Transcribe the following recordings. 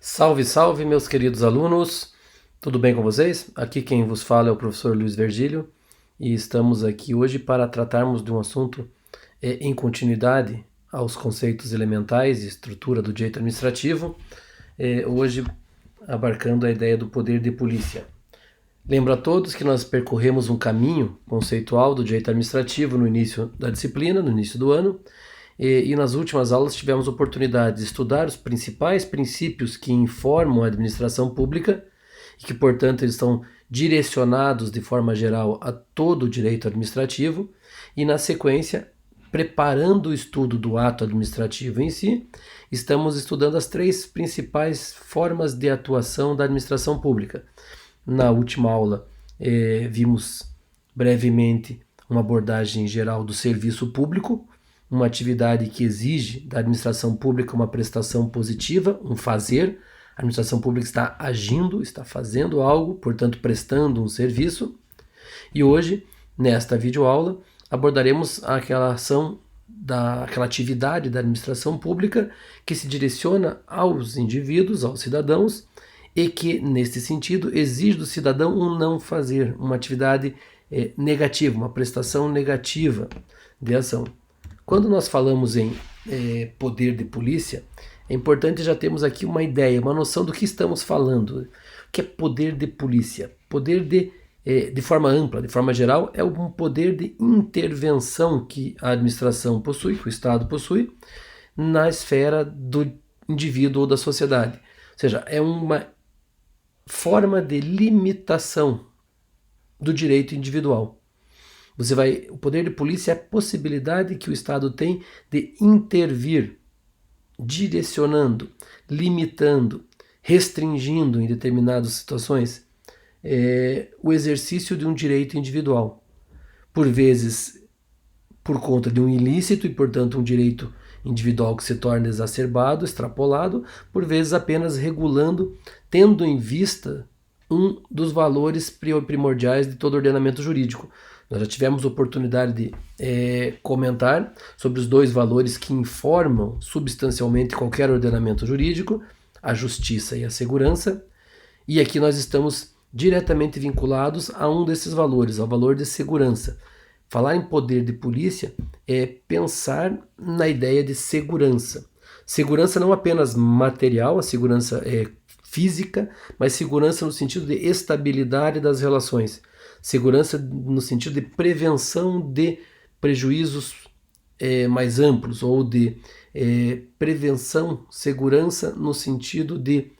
Salve, salve, meus queridos alunos! Tudo bem com vocês? Aqui quem vos fala é o professor Luiz Virgílio e estamos aqui hoje para tratarmos de um assunto em continuidade aos conceitos elementais e estrutura do direito administrativo, hoje abarcando a ideia do poder de polícia. Lembro a todos que nós percorremos um caminho conceitual do direito administrativo no início da disciplina, no início do ano, e nas últimas aulas tivemos a oportunidade de estudar os principais princípios que informam a administração pública e que, portanto, eles estão direcionados de forma geral a todo o direito administrativo e, na sequência, preparando o estudo do ato administrativo em si, estamos estudando as três principais formas de atuação da administração pública. Na última aula, vimos brevemente uma abordagem geral do serviço público, uma atividade que exige da administração pública uma prestação positiva, um fazer. A administração pública está agindo, está fazendo algo, portanto prestando um serviço. E hoje, nesta videoaula, abordaremos aquela ação, aquela atividade da administração pública que se direciona aos indivíduos, aos cidadãos, e que, nesse sentido, exige do cidadão um não fazer, uma atividade negativa, uma prestação negativa de ação. Quando nós falamos em poder de polícia, é importante já termos aqui uma ideia, uma noção do que estamos falando. O que é poder de polícia? Poder de forma ampla, de forma geral, é um poder de intervenção que a administração possui, que o Estado possui, na esfera do indivíduo ou da sociedade. Ou seja, é uma forma de limitação do direito individual. O poder de polícia é a possibilidade que o Estado tem de intervir, direcionando, limitando, restringindo em determinadas situações o exercício de um direito individual. Por vezes, por conta de um ilícito e, portanto, um direito individual que se torna exacerbado, extrapolado, por vezes apenas regulando, tendo em vista um dos valores primordiais de todo ordenamento jurídico. Nós já tivemos oportunidade de comentar sobre os dois valores que informam substancialmente qualquer ordenamento jurídico, a justiça e a segurança, e aqui nós estamos diretamente vinculados a um desses valores, ao valor de segurança. Falar em poder de polícia é pensar na ideia de segurança. Segurança não apenas material, a segurança física, mas segurança no sentido de estabilidade das relações. Segurança no sentido de prevenção de prejuízos mais amplos, ou de prevenção, segurança no sentido de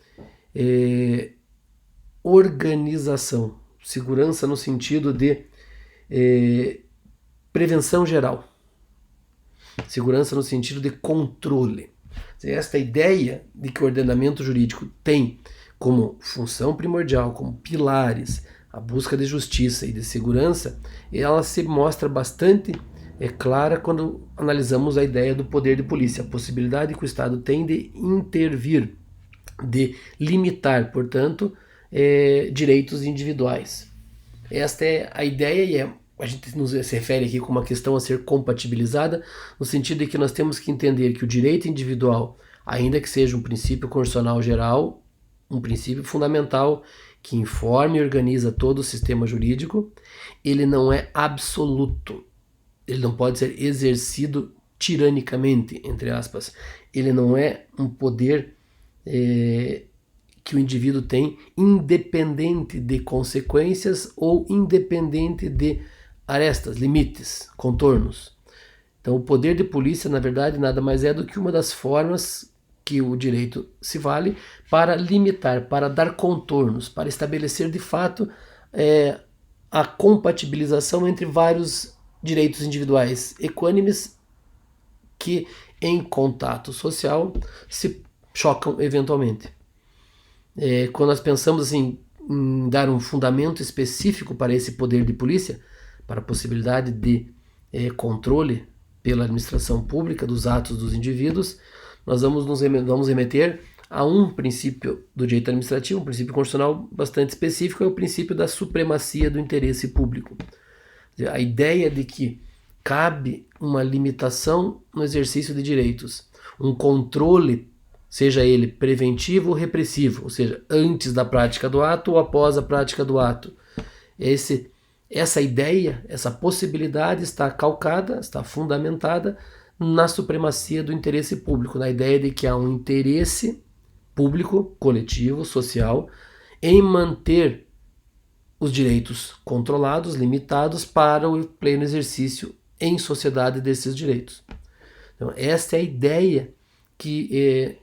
organização, segurança no sentido de prevenção geral, segurança no sentido de controle. Esta ideia de que o ordenamento jurídico tem como função primordial, como pilares, a busca de justiça e de segurança, ela se mostra bastante clara quando analisamos a ideia do poder de polícia, a possibilidade que o Estado tem de intervir, de limitar, portanto, direitos individuais. Esta é a ideia e a gente se refere aqui com uma questão a ser compatibilizada, no sentido de que nós temos que entender que o direito individual, ainda que seja um princípio constitucional geral, um princípio fundamental que informa e organiza todo o sistema jurídico, ele não é absoluto. Ele não pode ser exercido tiranicamente, entre aspas. Ele não é um poder que o indivíduo tem independente de consequências ou independente de arestas, limites, contornos. Então, o poder de polícia, na verdade, nada mais é do que uma das formas que o direito se vale para limitar, para dar contornos, para estabelecer de fato a compatibilização entre vários direitos individuais equânimes que em contato social se chocam eventualmente. Quando nós pensamos assim, em dar um fundamento específico para esse poder de polícia, para a possibilidade de controle pela administração pública dos atos dos indivíduos, nós vamos remeter a um princípio do direito administrativo, um princípio constitucional bastante específico, é o princípio da supremacia do interesse público. A ideia de que cabe uma limitação no exercício de direitos, um controle seja ele preventivo ou repressivo, ou seja, antes da prática do ato ou após a prática do ato. Essa ideia, essa possibilidade está calcada, está fundamentada na supremacia do interesse público, na ideia de que há um interesse público, coletivo, social, em manter os direitos controlados, limitados para o pleno exercício em sociedade desses direitos. Então, esta é a ideia que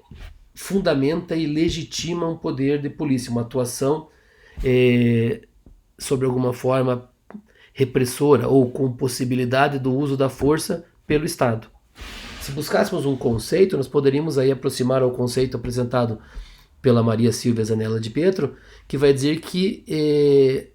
fundamenta e legitima um poder de polícia, uma atuação sobre alguma forma repressora ou com possibilidade do uso da força pelo Estado. Se buscássemos um conceito, nós poderíamos aí aproximar ao conceito apresentado pela Maria Silvia Zanella de Pietro, que vai dizer que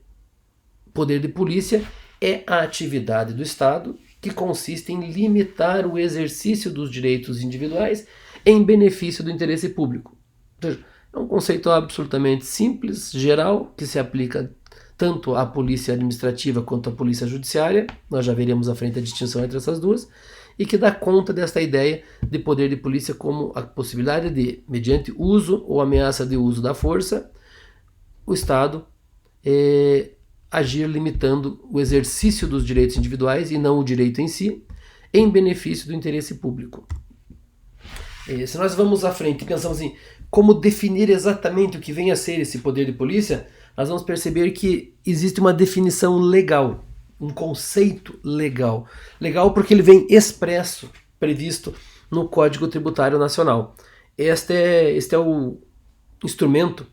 poder de polícia é a atividade do Estado que consiste em limitar o exercício dos direitos individuais em benefício do interesse público. Ou seja, é um conceito absolutamente simples, geral, que se aplica tanto à polícia administrativa quanto à polícia judiciária, nós já veremos à frente a distinção entre essas duas, e que dá conta desta ideia de poder de polícia como a possibilidade de, mediante uso ou ameaça de uso da força, o Estado agir limitando o exercício dos direitos individuais e não o direito em si, em benefício do interesse público. Se nós vamos à frente e pensamos em como definir exatamente o que vem a ser esse poder de polícia, nós vamos perceber que existe uma definição legal, um conceito legal. Legal porque ele vem expresso, previsto no Código Tributário Nacional. Este é o instrumento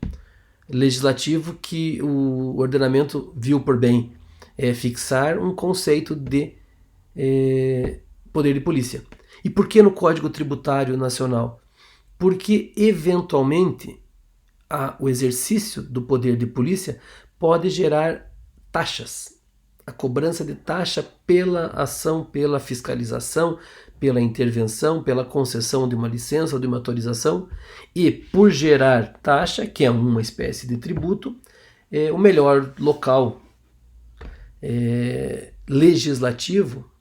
legislativo que o ordenamento viu por bem fixar um conceito de poder de polícia. E por que no Código Tributário Nacional? Porque, eventualmente, o exercício do poder de polícia pode gerar taxas. A cobrança de taxa pela ação, pela fiscalização, pela intervenção, pela concessão de uma licença ou de uma autorização, e por gerar taxa, que é uma espécie de tributo, o melhor local legislativo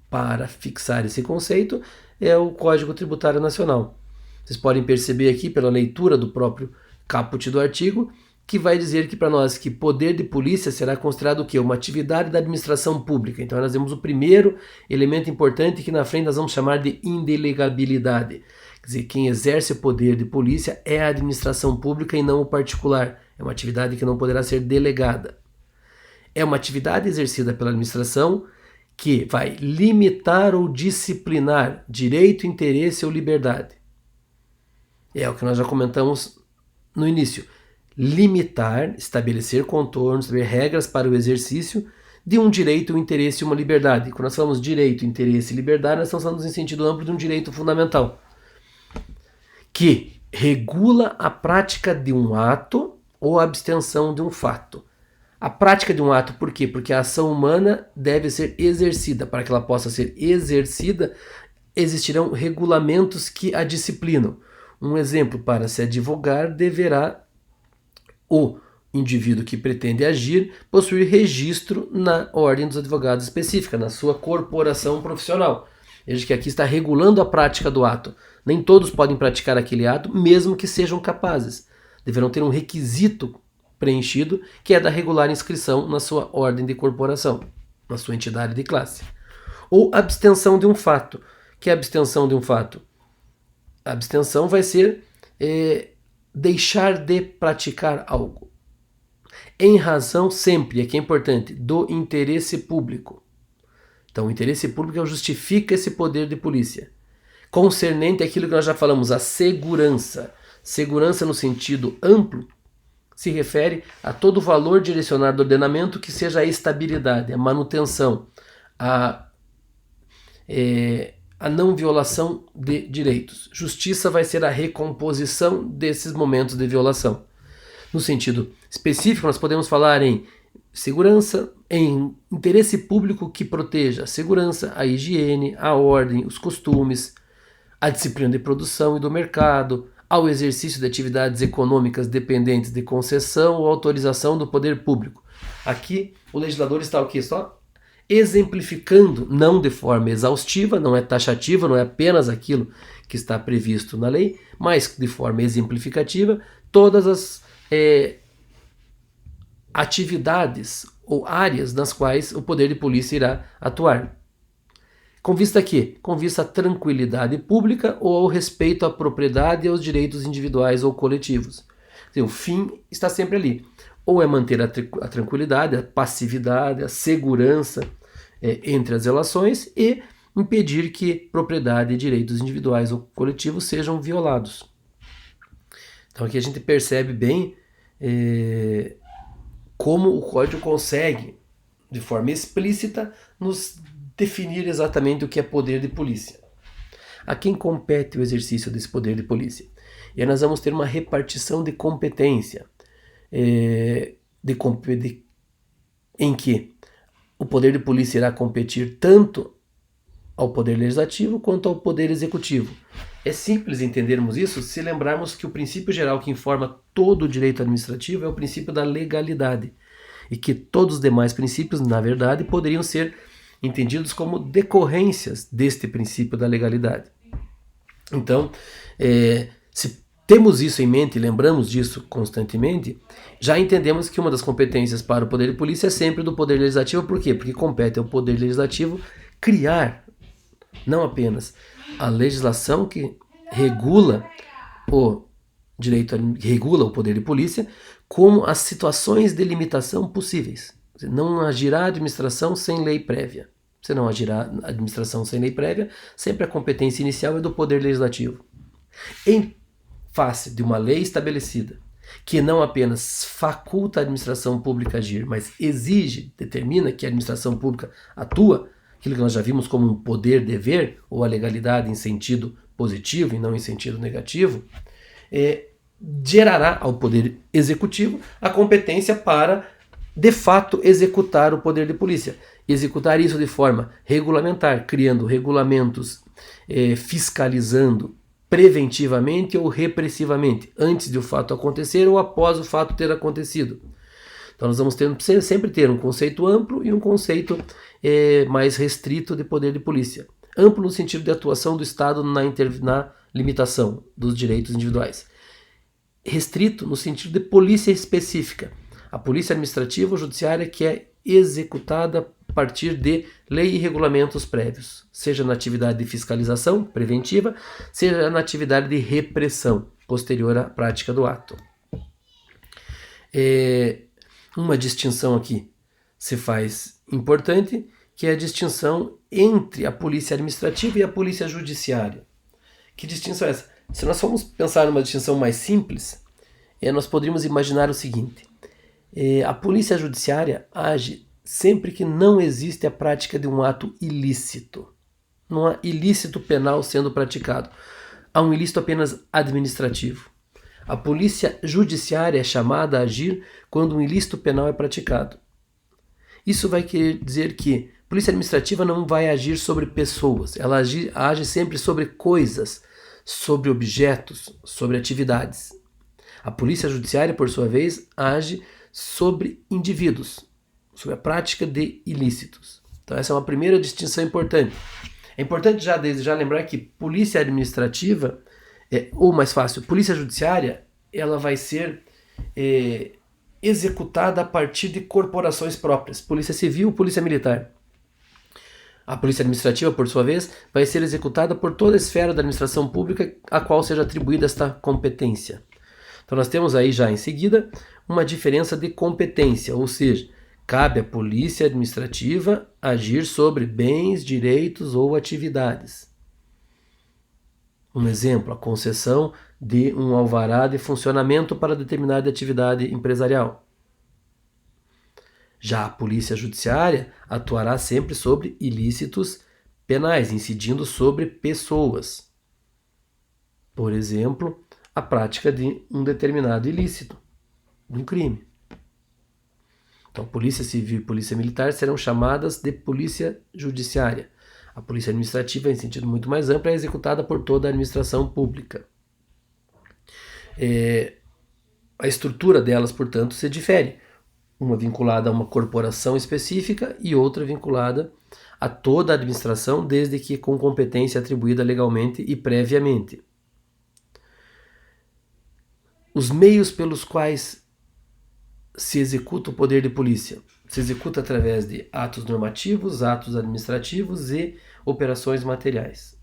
para fixar esse conceito é o Código Tributário Nacional. Vocês podem perceber aqui pela leitura do próprio caput do artigo que vai dizer que para nós que poder de polícia será considerado o quê? Uma atividade da administração pública. Então nós temos o primeiro elemento importante que na frente nós vamos chamar de indelegabilidade. Quer dizer, quem exerce o poder de polícia é a administração pública e não o particular. É uma atividade que não poderá ser delegada. É uma atividade exercida pela administração que vai limitar ou disciplinar direito, interesse ou liberdade. É o que nós já comentamos no início. Limitar, estabelecer contornos, estabelecer regras para o exercício de um direito, um interesse e uma liberdade. Quando nós falamos direito, interesse e liberdade, nós estamos falando em sentido amplo de um direito fundamental, que regula a prática de um ato ou a abstenção de um fato. A prática de um ato, por quê? Porque a ação humana deve ser exercida. Para que ela possa ser exercida, existirão regulamentos que a disciplinam. Um exemplo, para se advogar, deverá o indivíduo que pretende agir possuir registro na ordem dos advogados específica, na sua corporação profissional. Veja que aqui está regulando a prática do ato. Nem todos podem praticar aquele ato, mesmo que sejam capazes. Deverão ter um requisito preenchido, que é da regular inscrição na sua ordem de corporação, na sua entidade de classe. Ou abstenção de um fato. Que é a abstenção de um fato? A abstenção vai ser deixar de praticar algo. Em razão sempre, aqui é importante, do interesse público. Então, o interesse público justifica esse poder de polícia. Concernente àquilo que nós já falamos, a segurança. Segurança no sentido amplo se refere a todo o valor direcionado do ordenamento que seja a estabilidade, a manutenção, a não violação de direitos. Justiça vai ser a recomposição desses momentos de violação. No sentido específico, nós podemos falar em segurança, em interesse público que proteja a segurança, a higiene, a ordem, os costumes, a disciplina de produção e do mercado, ao exercício de atividades econômicas dependentes de concessão ou autorização do poder público. Aqui, o legislador está o quê? Só exemplificando, não de forma exaustiva, não é taxativa, não é apenas aquilo que está previsto na lei, mas de forma exemplificativa, todas as atividades ou áreas nas quais o poder de polícia irá atuar. Com vista a quê? Com vista à tranquilidade pública ou ao respeito à propriedade e aos direitos individuais ou coletivos. O fim está sempre ali. Ou é manter a tranquilidade, a passividade, a segurança entre as relações e impedir que propriedade e direitos individuais ou coletivos sejam violados. Então aqui a gente percebe bem como o Código consegue, de forma explícita, nos definir exatamente o que é poder de polícia. A quem compete o exercício desse poder de polícia? E aí nós vamos ter uma repartição de competência, em que o poder de polícia irá competir tanto ao poder legislativo quanto ao poder executivo. É simples entendermos isso se lembrarmos que o princípio geral que informa todo o direito administrativo é o princípio da legalidade, e que todos os demais princípios, na verdade, poderiam ser entendidos como decorrências deste princípio da legalidade. Então, se temos isso em mente e lembramos disso constantemente, já entendemos que uma das competências para o poder de polícia é sempre do poder legislativo. Por quê? Porque compete ao poder legislativo criar não apenas a legislação que regula o direito, regula o poder de polícia, como as situações de limitação possíveis. Não agirá a administração sem lei prévia. Se não agirá a administração sem lei prévia, sempre a competência inicial é do poder legislativo. Em face de uma lei estabelecida, que não apenas faculta a administração pública agir, mas exige, determina que a administração pública atua, aquilo que nós já vimos como um poder-dever, ou a legalidade em sentido positivo e não em sentido negativo, gerará ao poder executivo a competência para, de fato, executar o poder de polícia. Executar isso de forma regulamentar, criando regulamentos, fiscalizando preventivamente ou repressivamente, antes de o fato acontecer ou após o fato ter acontecido. Então nós vamos sempre ter um conceito amplo e um conceito mais restrito de poder de polícia. Amplo no sentido de atuação do Estado na limitação dos direitos individuais. Restrito no sentido de polícia específica. A polícia administrativa ou judiciária que é executada a partir de lei e regulamentos prévios, seja na atividade de fiscalização preventiva, seja na atividade de repressão posterior à prática do ato. Uma distinção aqui se faz importante, que é a distinção entre a polícia administrativa e a polícia judiciária. Que distinção é essa? Se nós formos pensar numa distinção mais simples, nós poderíamos imaginar o seguinte: a polícia judiciária age sempre que não existe a prática de um ato ilícito. Não há ilícito penal sendo praticado. Há um ilícito apenas administrativo. A polícia judiciária é chamada a agir quando um ilícito penal é praticado. Isso vai querer dizer que a polícia administrativa não vai agir sobre pessoas, ela age sempre sobre coisas, sobre objetos, sobre atividades. A polícia judiciária, por sua vez, age sobre indivíduos, sobre a prática de ilícitos. Então essa é uma primeira distinção importante. É importante desde já lembrar que polícia administrativa, ou mais fácil, polícia judiciária, ela vai ser executada a partir de corporações próprias, polícia civil, polícia militar. A polícia administrativa, por sua vez, vai ser executada por toda a esfera da administração pública a qual seja atribuída esta competência. Então nós temos aí já em seguida uma diferença de competência, ou seja, cabe à polícia administrativa agir sobre bens, direitos ou atividades. Um exemplo, a concessão de um alvará de funcionamento para determinada atividade empresarial. Já a polícia judiciária atuará sempre sobre ilícitos penais, incidindo sobre pessoas. Por exemplo, a prática de um determinado ilícito, de um crime. Então, polícia civil e polícia militar serão chamadas de polícia judiciária. A polícia administrativa, em sentido muito mais amplo, é executada por toda a administração pública. A estrutura delas, portanto, se difere. uma vinculada a uma corporação específica e outra vinculada a toda a administração, desde que com competência atribuída legalmente e previamente. Os meios pelos quais se executa o poder de polícia. Se executa através de atos normativos, atos administrativos e operações materiais.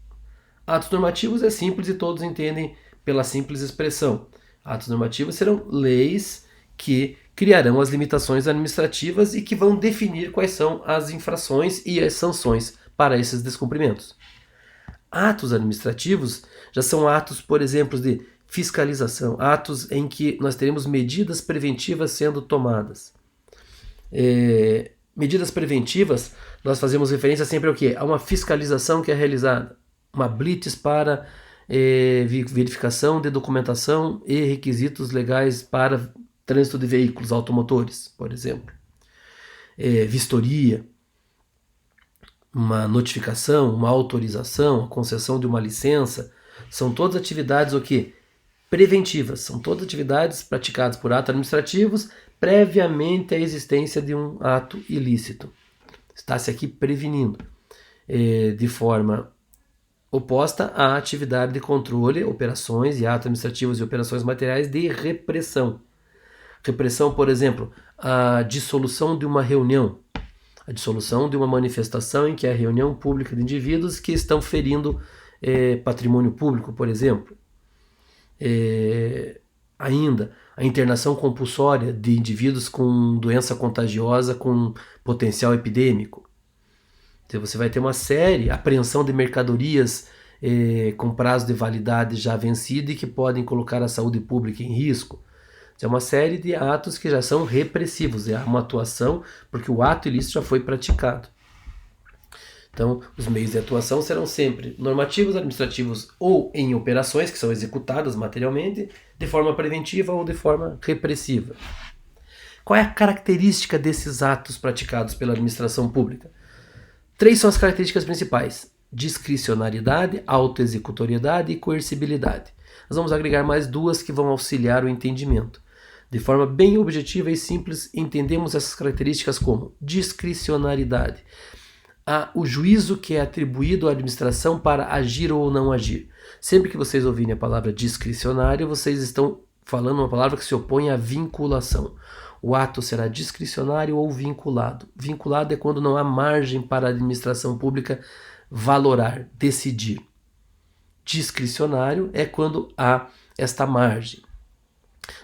Atos normativos é simples e todos entendem pela simples expressão. Atos normativos serão leis que criarão as limitações administrativas e que vão definir quais são as infrações e as sanções para esses descumprimentos. Atos administrativos já são atos, por exemplo, de fiscalização, atos em que nós teremos medidas preventivas sendo tomadas. Medidas preventivas, nós fazemos referência sempre ao quê? A uma fiscalização que é realizada, uma blitz para verificação de documentação e requisitos legais para trânsito de veículos automotores, por exemplo. Vistoria, uma notificação, uma autorização, a concessão de uma licença, são todas atividades o quê? Preventivas, são todas atividades praticadas por atos administrativos previamente à existência de um ato ilícito. Está-se aqui prevenindo, de forma oposta à atividade de controle, operações e atos administrativos e operações materiais de repressão. Repressão, por exemplo, a dissolução de uma reunião, a dissolução de uma manifestação em que é a reunião pública de indivíduos que estão ferindo patrimônio público, por exemplo. Ainda, a internação compulsória de indivíduos com doença contagiosa com potencial epidêmico. Então, você vai ter uma série, apreensão de mercadorias com prazo de validade já vencido e que podem colocar a saúde pública em risco. É uma série de atos que já são repressivos, é uma atuação porque o ato ilícito já foi praticado. Então, os meios de atuação serão sempre normativos, administrativos ou em operações que são executadas materialmente de forma preventiva ou de forma repressiva. Qual é a característica desses atos praticados pela administração pública? 3 são as características principais: discricionariedade, autoexecutoriedade e coercibilidade. Nós vamos agregar mais 2 que vão auxiliar o entendimento. De forma bem objetiva e simples, entendemos essas características como discricionariedade. O juízo que é atribuído à administração para agir ou não agir. Sempre que vocês ouvirem a palavra discricionário, vocês estão falando uma palavra que se opõe à vinculação. O ato será discricionário ou vinculado. Vinculado é quando não há margem para a administração pública valorar, decidir. Discricionário é quando há esta margem.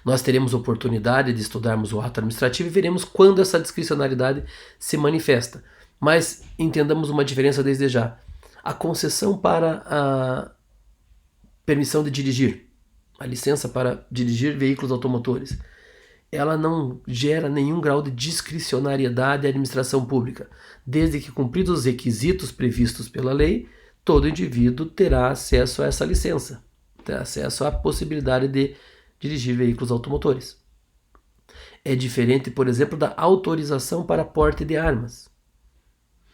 Nós teremos oportunidade de estudarmos o ato administrativo e veremos quando essa discricionariedade se manifesta. Mas entendamos uma diferença desde já. A concessão para a permissão de dirigir, a licença para dirigir veículos automotores, ela não gera nenhum grau de discricionariedade à administração pública. Desde que cumpridos os requisitos previstos pela lei, todo indivíduo terá acesso a essa licença, terá acesso à possibilidade de dirigir veículos automotores. É diferente, por exemplo, da autorização para porte de armas.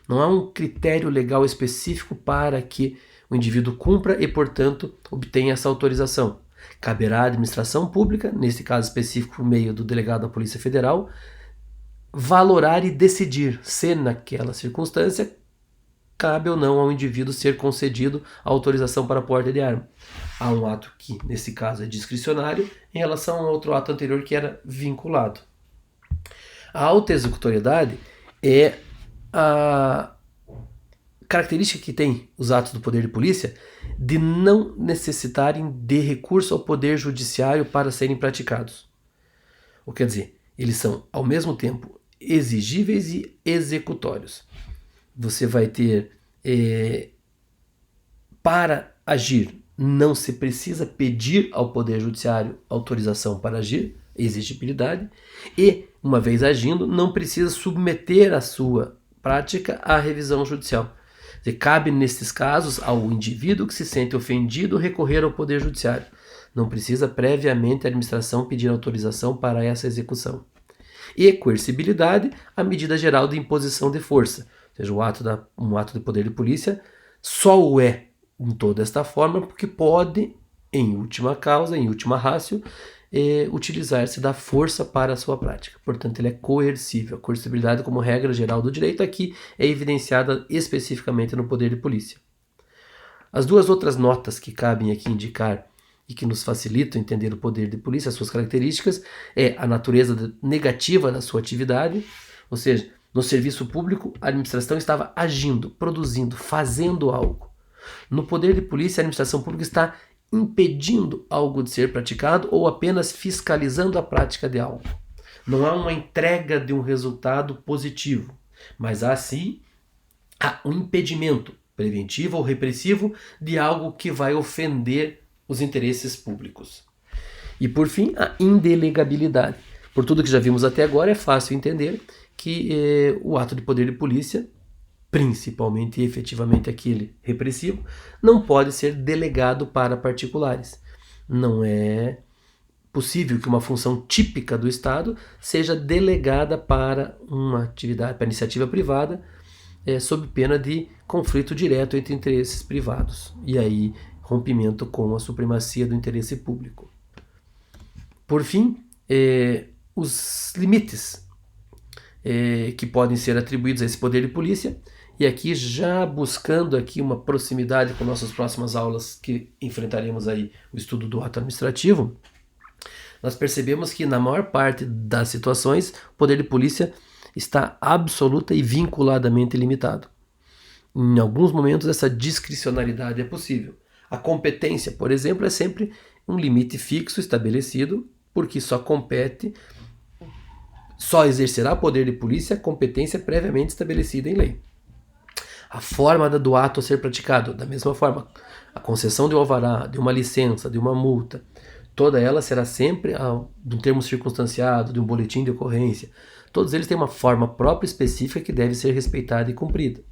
Não há um critério legal específico para que o indivíduo cumpra e, portanto, obtenha essa autorização. Caberá à administração pública, nesse caso específico por meio do delegado da Polícia Federal, valorar e decidir se, naquela circunstância, cabe ou não ao indivíduo ser concedido a autorização para porte de arma. Há um ato que, nesse caso, é discricionário em relação a outro ato anterior que era vinculado. A autoexecutoriedade é a característica que tem os atos do poder de polícia de não necessitarem de recurso ao poder judiciário para serem praticados. Ou quer dizer, eles são, ao mesmo tempo, exigíveis e executórios. Você vai ter, para agir, não se precisa pedir ao Poder Judiciário autorização para agir, exigibilidade, e, uma vez agindo, não precisa submeter a sua prática à revisão judicial. Cabe, nesses casos, ao indivíduo que se sente ofendido recorrer ao Poder Judiciário. Não precisa previamente a administração pedir autorização para essa execução. E coercibilidade, a medida geral de imposição de força. Ou seja, um ato de poder de polícia só o é em toda esta forma porque pode, em última causa, em última ratio, utilizar-se da força para a sua prática. Portanto, ele é coercível. A coercibilidade, como regra geral do direito, aqui é evidenciada especificamente no poder de polícia. As duas outras notas que cabem aqui indicar e que nos facilitam entender o poder de polícia, as suas características, é a natureza negativa da sua atividade, ou seja, no serviço público, a administração estava agindo, produzindo, fazendo algo. No poder de polícia, a administração pública está impedindo algo de ser praticado ou apenas fiscalizando a prática de algo. Não há uma entrega de um resultado positivo, mas há sim um impedimento preventivo ou repressivo de algo que vai ofender os interesses públicos. E por fim, a indelegabilidade. Por tudo que já vimos até agora, é fácil entender que o ato de poder de polícia, principalmente e efetivamente aquele repressivo, não pode ser delegado para particulares. Não é possível que uma função típica do Estado seja delegada para uma atividade, para iniciativa privada, sob pena de conflito direto entre interesses privados. E aí, rompimento com a supremacia do interesse público. Por fim, os limites que podem ser atribuídos a esse poder de polícia, e aqui já buscando aqui uma proximidade com nossas próximas aulas que enfrentaremos aí o estudo do ato administrativo, nós percebemos que na maior parte das situações o poder de polícia está absoluta e vinculadamente limitado. Em alguns momentos essa discricionariedade é possível. A competência, por exemplo, é sempre um limite fixo estabelecido, porque só exercerá poder de polícia a competência previamente estabelecida em lei. A forma do ato a ser praticado, da mesma forma, a concessão de um alvará, de uma licença, de uma multa, toda ela será sempre de um termo circunstanciado, de um boletim de ocorrência. Todos eles têm uma forma própria específica que deve ser respeitada e cumprida.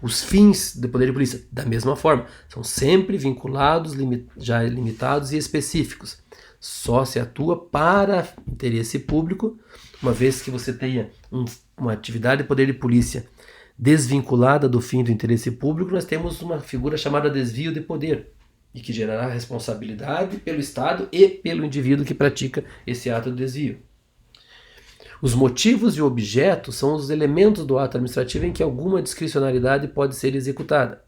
Os fins do poder de polícia, da mesma forma, são sempre vinculados, já limitados e específicos. Só se atua para interesse público, uma vez que você tenha uma atividade de poder de polícia desvinculada do fim do interesse público, nós temos uma figura chamada desvio de poder, e que gerará responsabilidade pelo Estado e pelo indivíduo que pratica esse ato de desvio. Os motivos e o objeto são os elementos do ato administrativo em que alguma discricionariedade pode ser executada.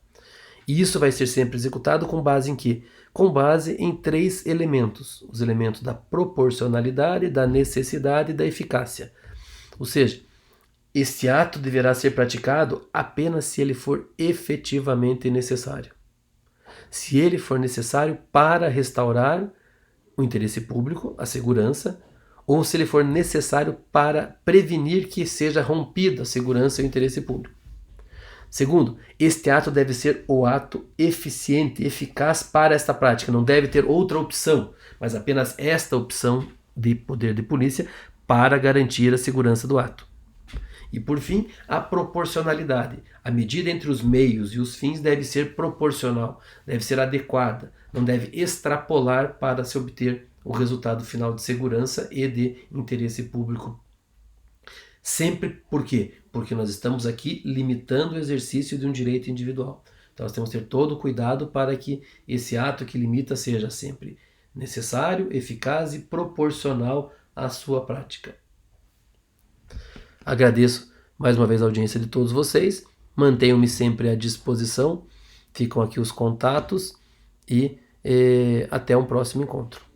E isso vai ser sempre executado com base em quê? Com base em 3 elementos. Os elementos da proporcionalidade, da necessidade e da eficácia. Ou seja, este ato deverá ser praticado apenas se ele for efetivamente necessário. Se ele for necessário para restaurar o interesse público, a segurança, ou se ele for necessário para prevenir que seja rompida a segurança e o interesse público. Segundo, este ato deve ser o ato eficiente, eficaz para esta prática. Não deve ter outra opção, mas apenas esta opção de poder de polícia para garantir a segurança do ato. E por fim, a proporcionalidade. A medida entre os meios e os fins deve ser proporcional, deve ser adequada, não deve extrapolar para se obter o resultado final de segurança e de interesse público. Sempre por quê? Porque nós estamos aqui limitando o exercício de um direito individual. Então nós temos que ter todo o cuidado para que esse ato que limita seja sempre necessário, eficaz e proporcional à sua prática. Agradeço mais uma vez a audiência de todos vocês. Mantenham-me sempre à disposição. Ficam aqui os contatos e até um próximo encontro.